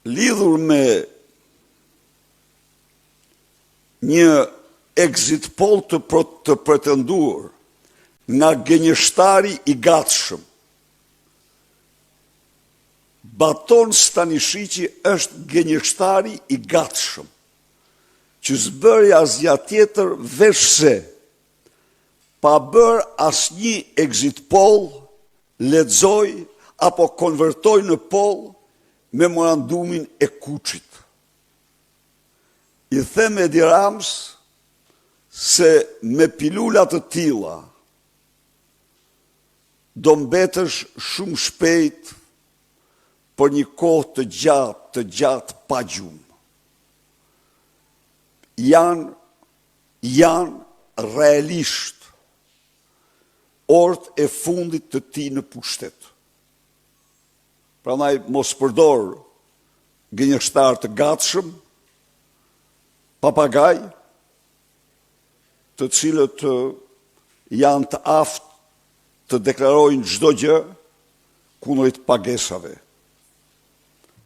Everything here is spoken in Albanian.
lidhur me një exit poll të pretenduar nga gënjeshtari i gatshëm. Baton Stanishiqi është gënjeshtari i gatshëm, që s'bëri asgjë tjetër veç se pa bërë asnjë exit poll, lexoj apo konvertoj në poll memorandumin e Kuçit. I them Edi Rams se me pilula të tilla do mbetesh shumë shpejt për një kohë të gjatë pa gjumë. Janë realisht orët e fundit të tij në pushtet. Prandaj mos përdor gënjeshtar të gatshëm, papagaj, të cilët janë të aftë të deklarojnë çdo gjë kundrejt pagesave.